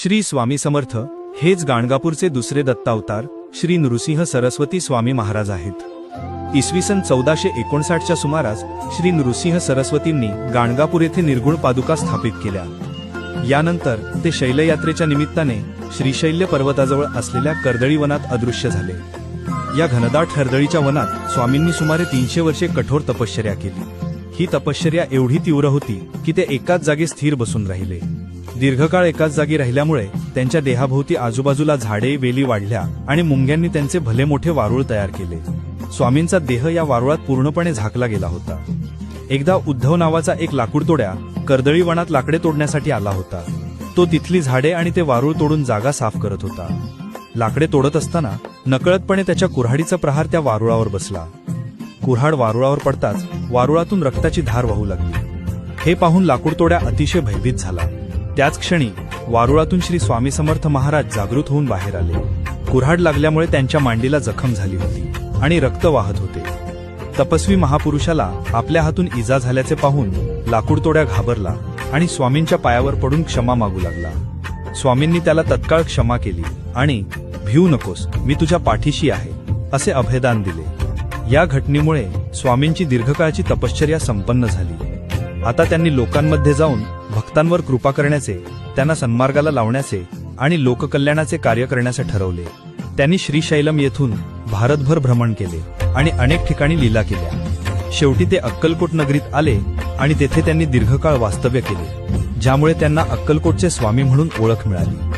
श्री स्वामी समर्थ हेच गाणगापूरचे दुसरे दत्तावतार श्री नृसिंह सरस्वती स्वामी महाराज आहेत। इसवी सन 1459च्या सुमारास श्री नृसिंह सरस्वतींनी गाणगापूर येथे निर्गुण पादुका स्थापित केल्या। यानंतर ते शैलयात्रेच्या निमित्ताने श्रीशैल्य पर्वताजवळ असलेल्या कर्दळी वनात अदृश्य झाले। या घनदाट हरदळीच्या वनात स्वामींनी सुमारे 300 वर्षे कठोर तपश्चर्या केली। ही तपश्चर्या एवढी तीव्र होती की ते एकाच जागी स्थिर बसून राहिले। दीर्घकाळ एकाच जागी राहिल्यामुळे त्यांच्या देहाभोवती आजूबाजूला झाडे वेली वाढल्या आणि मुंग्यांनी त्यांचे भले मोठे वारुळ तयार केले। स्वामींचा देह या वारुळात पूर्णपणे झाकला गेला होता। एकदा उद्धव नावाचा एक लाकूडतोड्या कर्दळी वनात लाकडे तोडण्यासाठी आला होता। तो तिथली झाडे आणि ते वारुळ तोडून जागा साफ करत होता। लाकडे तोडत असताना नकळतपणे त्याच्या कुऱ्हाडीचा प्रहार त्या वारुळावर बसला। कुऱ्हाड वारुळावर पडताच वारुळातून रक्ताची धार वाहू लागली। हे पाहून लाकूडतोड्या अतिशय भयभीत झाला। त्याच क्षणी वारुळातून श्री स्वामी समर्थ महाराज जागृत होऊन बाहेर आले। कुऱ्हाड लागल्यामुळे त्यांच्या मांडीला जखम झाली होती आणि रक्त वाहत होते। तपस्वी महापुरुषाला आपल्या हातून इजा झाल्याचे पाहून लाकूडतोड्या घाबरला आणि स्वामींच्या पायावर पडून क्षमा मागू लागला। स्वामींनी त्याला तत्काळ क्षमा केली आणि भिऊ नकोस, मी तुझ्या पाठीशी आहे असे अभयदान दिले। या घटनेमुळे स्वामींची दीर्घकाळची तपश्चर्या संपन्न झाली। आता त्यांनी लोकांमध्ये जाऊन भक्तांवर कृपा करण्याचे, त्यांना सन्मार्गाला लावण्याचे आणि लोककल्याणाचे कार्य करण्याचे ठरवले। त्यांनी श्रीशैलम येथून भारतभर भ्रमण केले आणि अनेक ठिकाणी लीला केल्या। शेवटी ते अक्कलकोट नगरीत आले आणि तेथे त्यांनी दीर्घकाळ वास्तव्य केले, ज्यामुळे त्यांना अक्कलकोटचे स्वामी म्हणून ओळख मिळाली।